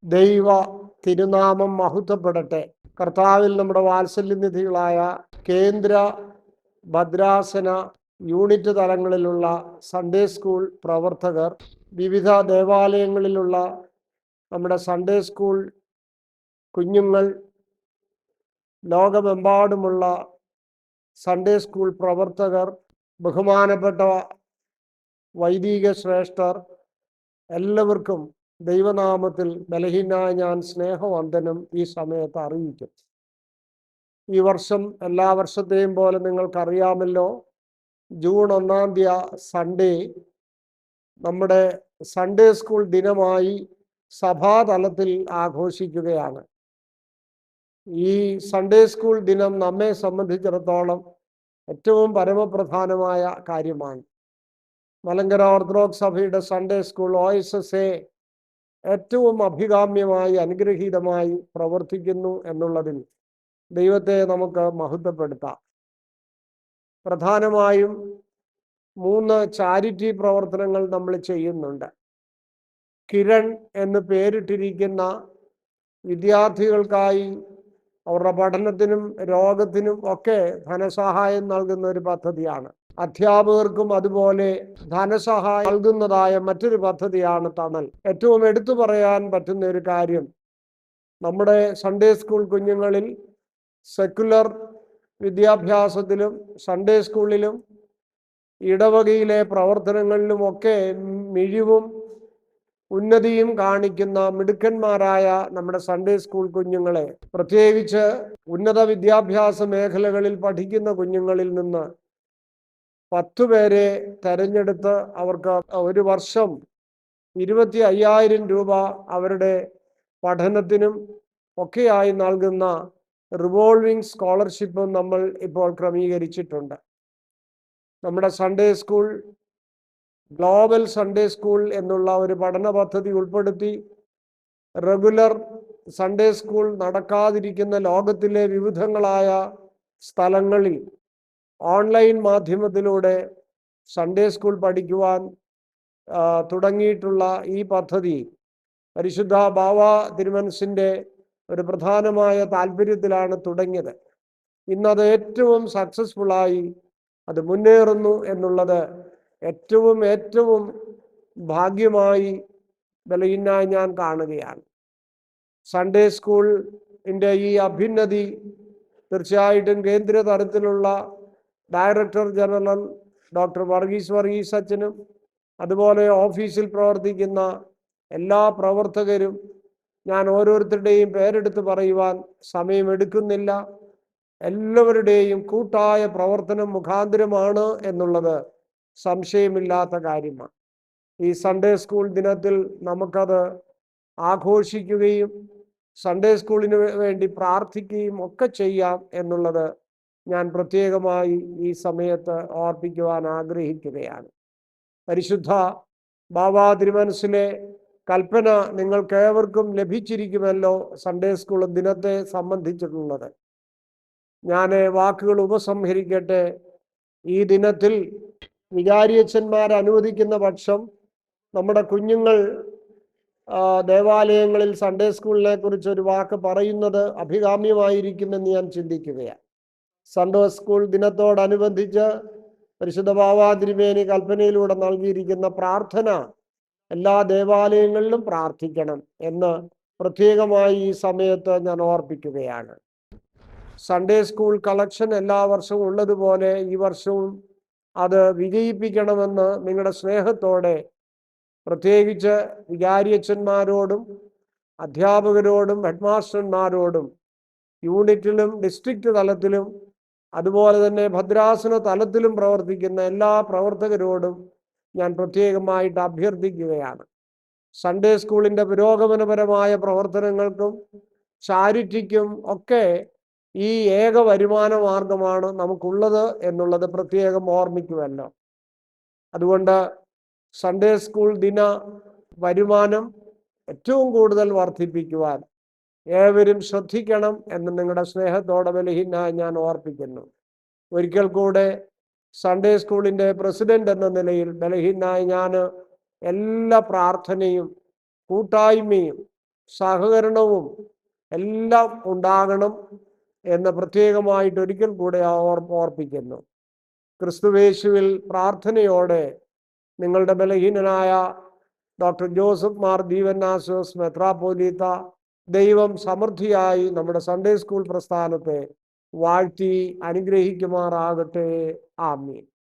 ദൈവ തിരുനാമം മഹത്വപ്പെടട്ടെ. കർത്താവിൽ നമ്മുടെ വാത്സല്യനിധികളായ കേന്ദ്ര ഭദ്രാസന യൂണിറ്റ് തലങ്ങളിലുള്ള സൺഡേ സ്കൂൾ പ്രവർത്തകർ, വിവിധ ദേവാലയങ്ങളിലുള്ള നമ്മുടെ സൺഡേ സ്കൂൾ കുഞ്ഞുങ്ങൾ, ലോകമെമ്പാടുമുള്ള സൺഡേ സ്കൂൾ പ്രവർത്തകർ, ബഹുമാനപ്പെട്ട വൈദിക ശ്രേഷ്ഠർ, എല്ലാവർക്കും ദൈവനാമത്തിൽ ബലഹീനായ ഞാൻ സ്നേഹവന്ദനം ഈ സമയത്ത് അറിയിക്കും. ഈ വർഷം എല്ലാ വർഷത്തെയും പോലെ നിങ്ങൾക്കറിയാമല്ലോ, ജൂൺ 1 സൺഡേ നമ്മുടെ സൺഡേ സ്കൂൾ ദിനമായി സഭാതലത്തിൽ ആഘോഷിക്കുകയാണ്. ഈ സൺഡേ സ്കൂൾ ദിനം നമ്മെ സംബന്ധിച്ചിടത്തോളം ഏറ്റവും പരമപ്രധാനമായ കാര്യമാണ്. മലങ്കര ഓർത്തഡോക്സ് സഭയുടെ സൺഡേ സ്കൂൾ OSSA ഏറ്റവും അഭികാമ്യമായി അനുഗ്രഹീതമായി പ്രവർത്തിക്കുന്നു എന്നുള്ളതിൽ ദൈവത്തെ നമുക്ക് മഹത്വപ്പെടുത്താം. പ്രധാനമായും 3 ചാരിറ്റി പ്രവർത്തനങ്ങൾ നമ്മൾ ചെയ്യുന്നുണ്ട്. കിരൺ എന്ന് പേരിട്ടിരിക്കുന്ന വിദ്യാർത്ഥികൾക്കായി അവരുടെ പഠനത്തിനും രോഗത്തിനും ഒക്കെ ധനസഹായം നൽകുന്ന ഒരു പദ്ധതിയാണ്. അധ്യാപകർക്കും അതുപോലെ ധനസഹായം നൽകുന്നതായ മറ്റൊരു പദ്ധതിയാണ് തണൽ. ഏറ്റവും എടുത്തു പറയാൻ പറ്റുന്ന ഒരു കാര്യം, നമ്മുടെ സൺഡേ സ്കൂൾ കുഞ്ഞുങ്ങളിൽ സെക്കുലർ വിദ്യാഭ്യാസത്തിലും സൺഡേ സ്കൂളിലും ഇടവകയിലെ പ്രവർത്തനങ്ങളിലുമൊക്കെ മിഴിവും ഉന്നതിയും കാണിക്കുന്ന മിടുക്കന്മാരായ നമ്മുടെ സൺഡേ സ്കൂൾ കുഞ്ഞുങ്ങളെ, പ്രത്യേകിച്ച് ഉന്നത വിദ്യാഭ്യാസ മേഖലകളിൽ പഠിക്കുന്ന കുഞ്ഞുങ്ങളിൽ നിന്ന് 10 പേരെ തെരഞ്ഞെടുത്ത് അവർക്ക് ഒരു വർഷം 25,000 രൂപ അവരുടെ പഠനത്തിനും ഒക്കെയായി നൽകുന്ന റിവോൾവിംഗ് സ്കോളർഷിപ്പും നമ്മൾ ഇപ്പോൾ ക്രമീകരിച്ചിട്ടുണ്ട്. നമ്മുടെ Sunday school global Sunday school എന്നുള്ള ഒരു പഠന പദ്ധതി ഉൾപ്പെടുത്തി റെഗുലർ സൺഡേ സ്കൂൾ നടക്കാതിരിക്കുന്ന ലോകത്തിലെ വിവിധങ്ങളായ സ്ഥലങ്ങളിൽ ഓൺലൈൻ മാധ്യമത്തിലൂടെ സൺഡേ സ്കൂൾ പഠിക്കുവാൻ തുടങ്ങിയിട്ടുള്ള ഈ പദ്ധതി പരിശുദ്ധ ബാവ തിരുമനസിൻ്റെ ഒരു പ്രധാനമായ താല്പര്യത്തിലാണ് തുടങ്ങിയത്. ഇന്നത് ഏറ്റവും സക്സസ്ഫുള്ളായി അത് മുന്നേറുന്നു എന്നുള്ളത് ഏറ്റവും ഭാഗ്യമായി ബലഹീനായി ഞാൻ കാണുകയാണ്. സൺഡേ സ്കൂളിൻ്റെ ഈ അഭ്യുന്നതി തീർച്ചയായിട്ടും കേന്ദ്ര തലത്തിലുള്ള ഡയറക്ടർ ജനറൽ ഡോക്ടർ വർഗീസ് അച്ഛനും അതുപോലെ ഓഫീസിൽ പ്രവർത്തിക്കുന്ന എല്ലാ പ്രവർത്തകരും, ഞാൻ ഓരോരുത്തരുടെയും പേരെടുത്ത് പറയുവാൻ സമയമെടുക്കുന്നില്ല, എല്ലാവരുടെയും കൂട്ടായ പ്രവർത്തനം മുഖാന്തരമാണ് എന്നുള്ളത് സംശയമില്ലാത്ത കാര്യമാണ്. ഈ സൺഡേ സ്കൂൾ ദിനത്തിൽ നമുക്കത് ആഘോഷിക്കുകയും സൺഡേ സ്കൂളിന് വേണ്ടി പ്രാർത്ഥിക്കുകയും ഒക്കെ ചെയ്യാം എന്നുള്ളത് ഞാൻ പ്രത്യേകമായി ഈ സമയത്ത് ഓർപ്പിക്കുവാൻ ആഗ്രഹിക്കുകയാണ്. പരിശുദ്ധ ബാവ തിരുമനസിലെ കൽപ്പന നിങ്ങൾക്കേവർക്കും ലഭിച്ചിരിക്കുമല്ലോ സൺഡേ സ്കൂൾ ദിനത്തെ സംബന്ധിച്ചിട്ടുള്ളത്. ഞാൻ വാക്കുകൾ ഉപസംഹരിക്കട്ടെ. ഈ ദിനത്തിൽ വികാരിയച്ഛന്മാർ അനുവദിക്കുന്ന പക്ഷം നമ്മുടെ കുഞ്ഞുങ്ങൾ ദേവാലയങ്ങളിൽ സൺഡേ സ്കൂളിനെ കുറിച്ച് ഒരു വാക്ക് പറയുന്നത് അഭികാമ്യമായിരിക്കുമെന്ന് ഞാൻ ചിന്തിക്കുകയാണ്. സൺഡേ സ്കൂൾ ദിനത്തോടനുബന്ധിച്ച് പരിശുദ്ധ ബാവ തിരുമേനി കൽപ്പനയിലൂടെ നൽകിയിരിക്കുന്ന പ്രാർത്ഥന എല്ലാ ദേവാലയങ്ങളിലും പ്രാർത്ഥിക്കണം എന്ന് പ്രത്യേകമായി ഈ സമയത്ത് ഞാൻ ഓർപ്പിക്കുകയാണ്. സൺഡേ സ്കൂൾ കളക്ഷൻ എല്ലാ വർഷവും ഉള്ളതുപോലെ ഈ വർഷവും അത് വിജയിപ്പിക്കണമെന്ന് നിങ്ങളുടെ സ്നേഹത്തോടെ പ്രത്യേകിച്ച് വികാരിയച്ഛന്മാരോടും അധ്യാപകരോടും ഹെഡ്മാസ്റ്റർമാരോടും യൂണിറ്റിലും ഡിസ്ട്രിക്റ്റ് തലത്തിലും അതുപോലെ തന്നെ ഭദ്രാസന തലത്തിലും പ്രവർത്തിക്കുന്ന എല്ലാ പ്രവർത്തകരോടും ഞാൻ പ്രത്യേകമായിട്ട് അഭ്യർത്ഥിക്കുകയാണ്. സൺഡേ സ്കൂളിൻ്റെ പുരോഗമനപരമായ പ്രവർത്തനങ്ങൾക്കും ചാരിറ്റിക്കും ഒക്കെ ഈ ഏക വരുമാന മാർഗമാണ് നമുക്കുള്ളത് എന്നുള്ളത് പ്രത്യേകം ഓർമ്മിക്കുമല്ലോ. അതുകൊണ്ട് സൺഡേ സ്കൂൾ ദിന വരുമാനം ഏറ്റവും കൂടുതൽ വർദ്ധിപ്പിക്കുവാൻ ഏവരും ശ്രദ്ധിക്കണം എന്ന് നിങ്ങളുടെ സ്നേഹത്തോടെ ബലഹീനായി ഞാൻ ഓർപ്പിക്കുന്നു. ഒരിക്കൽ കൂടെ സൺഡേ സ്കൂളിൻ്റെ പ്രസിഡന്റ് എന്ന നിലയിൽ ബലഹീനായി ഞാൻ എല്ലാ പ്രാർത്ഥനയും കൂട്ടായ്മയും സഹകരണവും എല്ലാം ഉണ്ടാകണം എന്ന് പ്രത്യേകമായിട്ട് ഒരിക്കൽ കൂടെ ഓർപ്പിക്കുന്നു. ക്രിസ്തുവേശുവിൽ പ്രാർത്ഥനയോടെ നിങ്ങളുടെ ബലഹീനനായ ഡോക്ടർ ജോസഫ് മാർ ദീവന്നാസോസ് മെത്രാപ്പോലീത്ത ദൈവം സമൃദ്ധിയായി നമ്മുടെ സൺഡേ സ്കൂൾ പ്രസ്ഥാനത്തെ വാഴ്ത്തി അനുഗ്രഹിക്കുമാറാകട്ടെ. ആമീൻ.